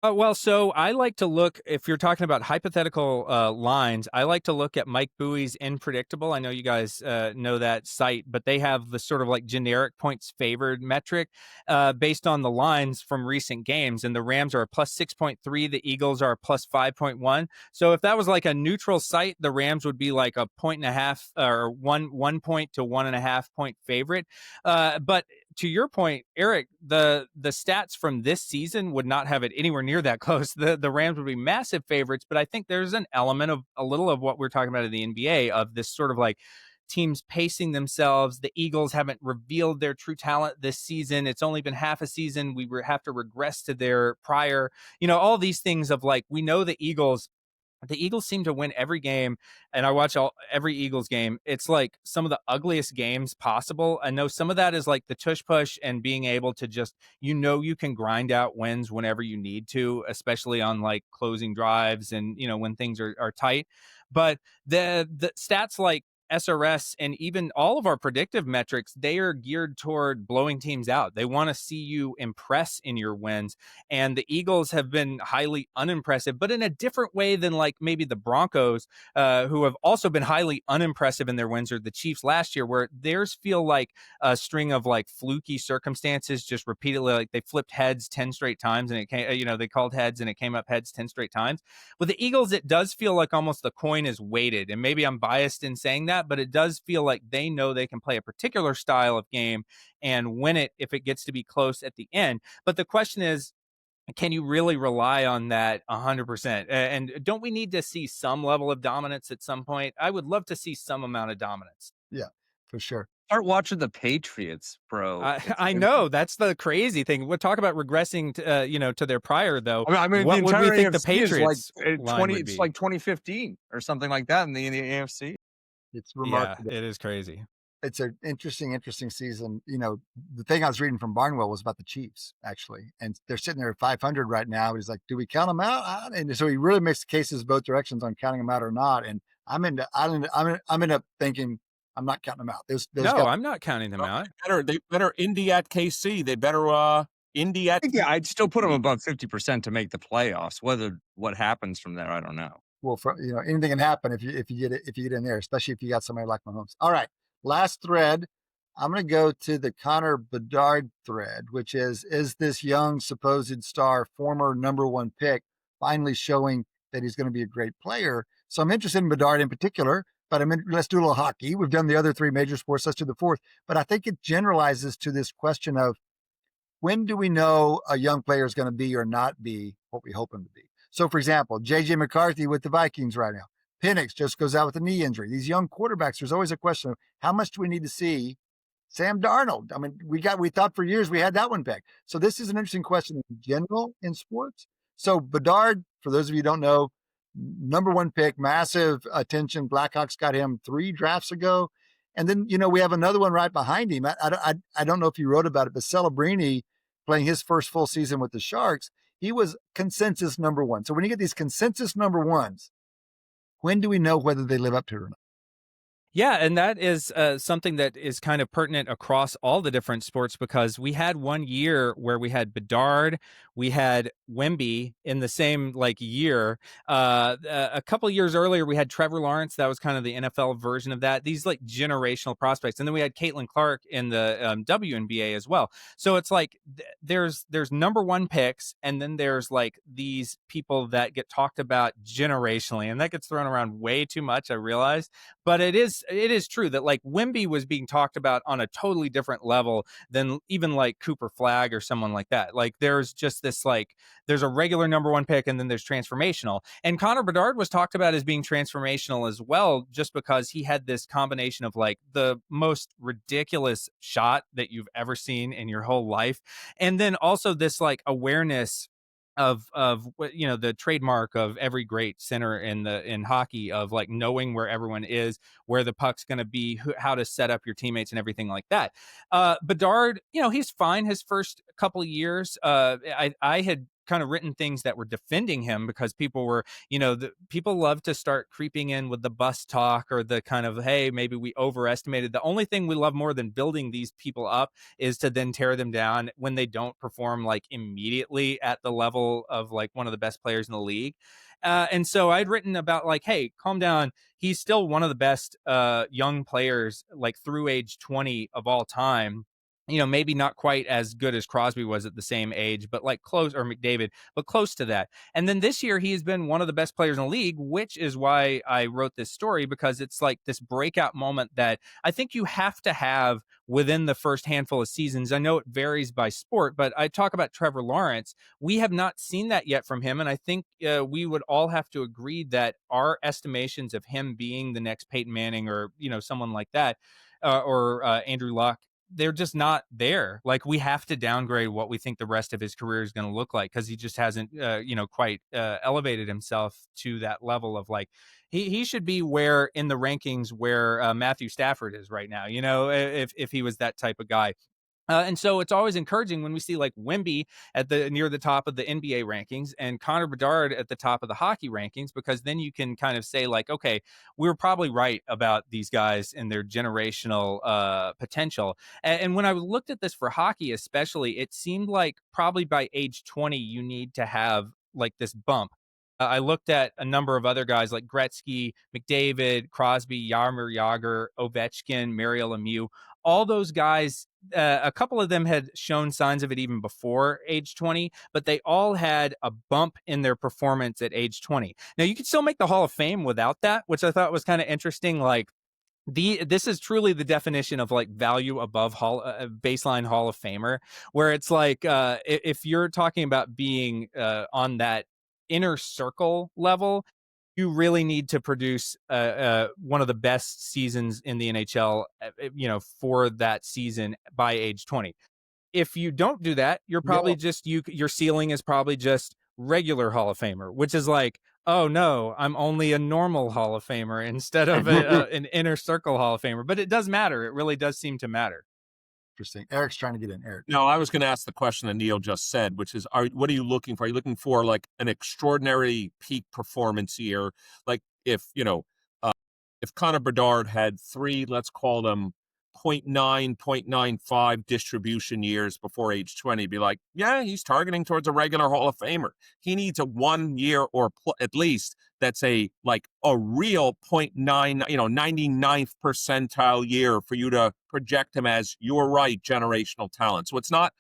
Well, so I like to look, if you're talking about hypothetical lines, I like to look at Mike Bowie's Unpredictable. I know you guys know that site, but they have the sort of like generic points favored metric based on the lines from recent games. And the Rams are a plus 6.3. The Eagles are a plus 5.1. So if that was like a neutral site, the Rams would be like a 1.5 or 1 point to 1.5 point favorite. But to your point, Eric, the stats from this season would not have it anywhere near that close. The Rams would be massive favorites, but I think there's an element of a little of what we're talking about in the NBA of this sort of like teams pacing themselves. The Eagles haven't revealed their true talent this season. It's only been half a season. We have to regress to their prior, all these things of like, we know the Eagles seem to win every game, and I watch every Eagles game. It's like some of the ugliest games possible. I know some of that is like the tush push and being able to just, you can grind out wins whenever you need to, especially on like closing drives and, when things are tight. But the stats like SRS and even all of our predictive metrics, they are geared toward blowing teams out. They want to see you impress in your wins. And the Eagles have been highly unimpressive, but in a different way than like maybe the Broncos, who have also been highly unimpressive in their wins, or the Chiefs last year, where theirs feel like a string of like fluky circumstances, just repeatedly, like they flipped heads 10 straight times and it came, they called heads and it came up heads 10 straight times. With the Eagles, it does feel like almost the coin is weighted. And maybe I'm biased in saying that, but it does feel like they know they can play a particular style of game and win it if it gets to be close at the end. But the question is, can you really rely on that 100%? And don't we need to see some level of dominance at some point? I would love to see some amount of dominance. Yeah, for sure. Start watching the Patriots, bro. I know that's the crazy thing. We'll talk about regressing to, to their prior though. I mean, what the would we entire think the AFC Patriots is like 20? It's like 2015 or something like that in the AFC. It's remarkable. Yeah, it is crazy. It's an interesting season. The thing I was reading from Barnwell was about the Chiefs, actually. And they're sitting there at 500 right now. He's like, do we count them out? And so he really makes cases both directions on counting them out or not. And I'm up thinking, I'm not counting them out. I'm not counting them out. They better Indy at KC. They better Indy at. Yeah, I'd still put them above 50% to make the playoffs. What happens from there, I don't know. Well, anything can happen if you get in there, especially if you got somebody like Mahomes. All right, last thread. I'm going to go to the Connor Bedard thread, which is this young supposed star, former number 1 pick, finally showing that he's going to be a great player? So I'm interested in Bedard in particular, but let's do a little hockey. We've done the other 3 major sports. Let's do the 4th. But I think it generalizes to this question of, when do we know a young player is going to be or not be what we hope him to be? So, for example, J.J. McCarthy with the Vikings right now. Penix just goes out with a knee injury. These young quarterbacks, there's always a question of how much do we need to see Sam Darnold? I mean, we thought for years we had that one back. So this is an interesting question in general in sports. So Bedard, for those of you who don't know, number 1 pick, massive attention. Blackhawks got him 3 drafts ago. And then, we have another one right behind him. I don't know if you wrote about it, but Celebrini, playing his first full season with the Sharks, he was consensus number 1. So when you get these consensus number 1s, when do we know whether they live up to it or not? Yeah, and that is something that is kind of pertinent across all the different sports, because we had one year where we had Bedard, we had Wemby in the same year. A couple of years earlier, we had Trevor Lawrence. That was kind of the NFL version of that. These generational prospects, and then we had Caitlin Clark in the WNBA as well. So it's like there's number 1 picks, and then there's these people that get talked about generationally, and that gets thrown around way too much, I realize, but it is it is true that like Wemby was being talked about on a totally different level than even like Cooper Flagg or someone like that. Like there's just this like there's a regular number one pick and then there's transformational. And Connor Bedard was talked about as being transformational as well, just because he had this combination of like the most ridiculous shot that you've ever seen in your whole life, and then also this like awareness of what, you know, the trademark of every great center in hockey, of like knowing where everyone is, where the puck's going to be, how to set up your teammates and everything like that. Bedard, you know, he's fine his first couple of years. I had kind of written things that were defending him because people were, you know, people love to start creeping in with the bus talk or the kind of, hey, maybe we overestimated. The only thing we love more than building these people up is to then tear them down when they don't perform like immediately at the level of like one of the best players in the league. And so I'd written about like, hey, calm down. He's still one of the best young players like through age 20 of all time. You know, maybe not quite as good as Crosby was at the same age, but like close, or McDavid, but close to that. And then this year, he's been one of the best players in the league, which is why I wrote this story, because it's like this breakout moment that I think you have to have within the first handful of seasons. I know it varies by sport, but I talk about Trevor Lawrence. We have not seen that yet from him. And I think we would all have to agree that our estimations of him being the next Peyton Manning or, you know, someone like that, or Andrew Luck, they're just not there. Like we have to downgrade what we think the rest of his career is going to look like, because he just hasn't, you know, quite elevated himself to that level of like, he should be where in the rankings where Matthew Stafford is right now, you know, if he was that type of guy. And so it's always encouraging when we see like Wemby at the near the top of the NBA rankings and Connor Bedard at the top of the hockey rankings, because then you can kind of say like, okay, we were probably right about these guys and their generational potential. And when I looked at this for hockey, especially, it seemed like probably by age 20, you need to have like this bump. I looked at a number of other guys like Gretzky, McDavid, Crosby, Jaromir Jagr, Ovechkin, Mario Lemieux. All those guys, a couple of them had shown signs of it even before age 20, but they all had a bump in their performance at age 20. Now, you could still make the Hall of Fame without that, which I thought was kind of interesting. Like, this is truly the definition of like value above baseline Hall of Famer, where it's like if you're talking about being on that inner circle level, you really need to produce one of the best seasons in the NHL, you know, for that season by age 20. If you don't do that, you're probably just your ceiling is probably just regular Hall of Famer, which is like, oh no, I'm only a normal Hall of Famer instead of an inner circle Hall of Famer. But it does matter. It really does seem to matter. Interesting. Eric's trying to get in. Eric. No, I was going to ask the question that Neil just said, which is, what are you looking for? Are you looking for like an extraordinary peak performance year? Like if, you know, if Connor Bedard had three, let's call them 0.9, 0.95 distribution years before age 20, be like, yeah, he's targeting towards a regular Hall of Famer. He needs a 1 year or at least that's a real 0.9, you know, 99th percentile year for you to project him as, you're right, generational talent. So it's not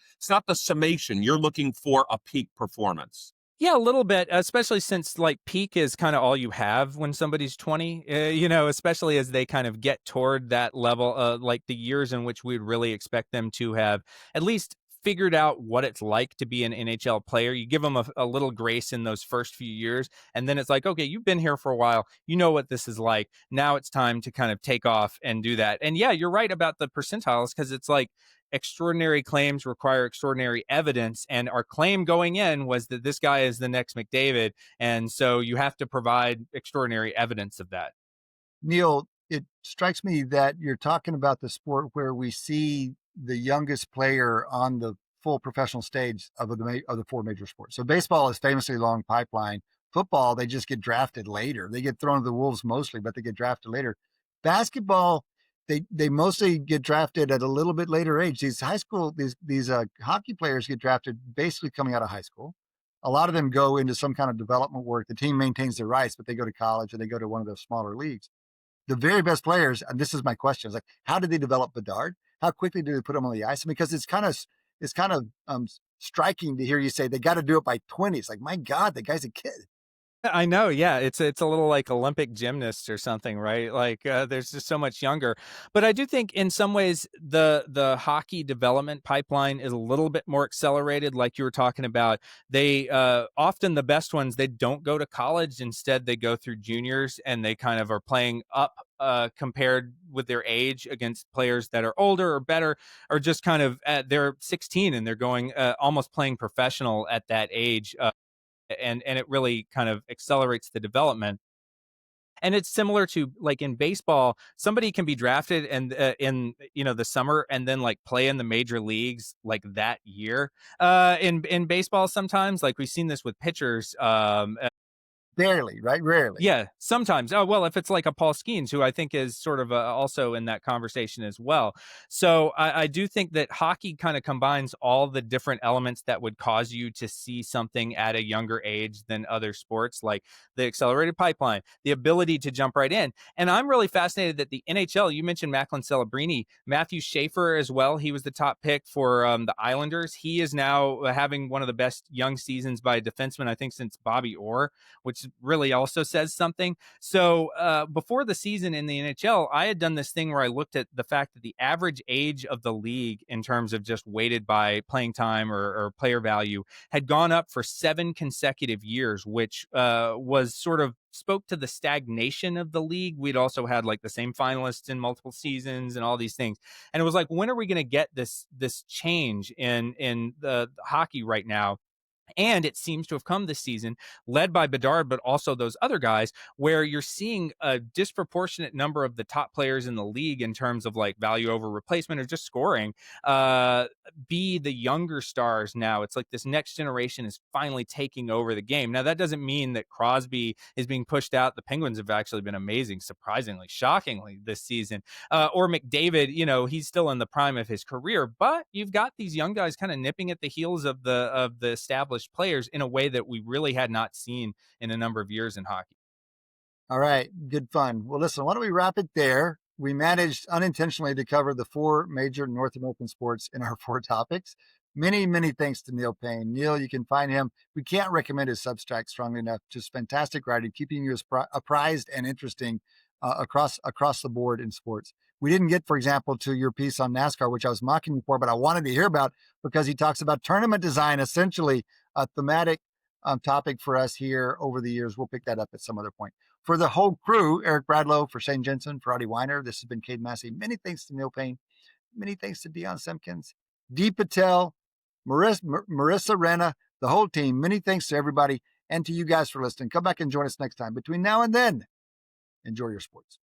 the summation. You're looking for a peak performance. Yeah, a little bit, especially since like peak is kind of all you have when somebody's 20, you know, especially as they kind of get toward that level, like the years in which we'd really expect them to have at least figured out what it's like to be an NHL player. You give them a little grace in those first few years, and then it's like, okay, you've been here for a while. You know what this is like. Now it's time to kind of take off and do that. And yeah, you're right about the percentiles, because it's like, extraordinary claims require extraordinary evidence, and our claim going in was that this guy is the next McDavid, and so you have to provide extraordinary evidence of that. Neil, it strikes me that you're talking about the sport where we see the youngest player on the full professional stage of the four major sports. So baseball is famously long pipeline. Football, they just get drafted later. They get thrown to the wolves mostly, but they get drafted later. Basketball, they mostly get drafted at a little bit later age. These hockey players get drafted basically coming out of high school. A lot of them go into some kind of development work. The team maintains their rights, but they go to college or they go to one of the smaller leagues. The very best players, and this is my question, is like, how did they develop Bedard? How quickly do they put him on the ice? Because it's kind of striking to hear you say they got to do it by 20. It's like, my God, the guy's a kid. I know, yeah. It's a little like Olympic gymnasts or something, right? Like there's just so much younger. But I do think in some ways the hockey development pipeline is a little bit more accelerated, like you were talking about. They often the best ones they don't go to college. Instead, they go through juniors and they kind of are playing up compared with their age against players that are older or better, or just kind of they're 16 and they're going almost playing professional at that age. And it really kind of accelerates the development. And it's similar to like in baseball, somebody can be drafted and in the summer and then like play in the major leagues like that year. In baseball, sometimes like we've seen this with pitchers. Barely, right? Rarely. Yeah, sometimes. Oh, well, if it's like a Paul Skeens, who I think is sort of also in that conversation as well. So I do think that hockey kind of combines all the different elements that would cause you to see something at a younger age than other sports, like the accelerated pipeline, the ability to jump right in. And I'm really fascinated that the NHL, you mentioned Macklin Celebrini, Matthew Schaefer as well. He was the top pick for the Islanders. He is now having one of the best young seasons by a defenseman, I think, since Bobby Orr, which really also says something. So before the season in the NHL, I had done this thing where I looked at the fact that the average age of the league in terms of just weighted by playing time or player value had gone up for 7 consecutive years, which was sort of spoke to the stagnation of the league. We'd also had like the same finalists in multiple seasons and all these things. And it was like, when are we going to get this change in the hockey right now? And it seems to have come this season, led by Bedard, but also those other guys, where you're seeing a disproportionate number of the top players in the league in terms of like value over replacement or just scoring, be the younger stars now. It's like this next generation is finally taking over the game. Now, that doesn't mean that Crosby is being pushed out. The Penguins have actually been amazing, surprisingly, shockingly this season. Or McDavid, he's still in the prime of his career, but you've got these young guys kind of nipping at the heels of the established players in a way that we really had not seen in a number of years in hockey. All right. Good fun. Well, listen, why don't we wrap it there? We managed unintentionally to cover the 4 major North American sports in our 4 topics. Many, many thanks to Neil Payne. Neil, you can find him. We can't recommend his Substack strongly enough. Just fantastic writing, keeping you apprised and interesting across the board in sports. We didn't get, for example, to your piece on NASCAR, which I was mocking you for, but I wanted to hear about because he talks about tournament design, essentially a thematic topic for us here over the years. We'll pick that up at some other point. For the whole crew, Eric Bradlow, for Shane Jensen, for Adi Wyner, this has been Cade Massey. Many thanks to Neil Payne. Many thanks to Dion Simpkins, Dee Patel, Marissa Renna, the whole team. Many thanks to everybody and to you guys for listening. Come back and join us next time. Between now and then, enjoy your sports.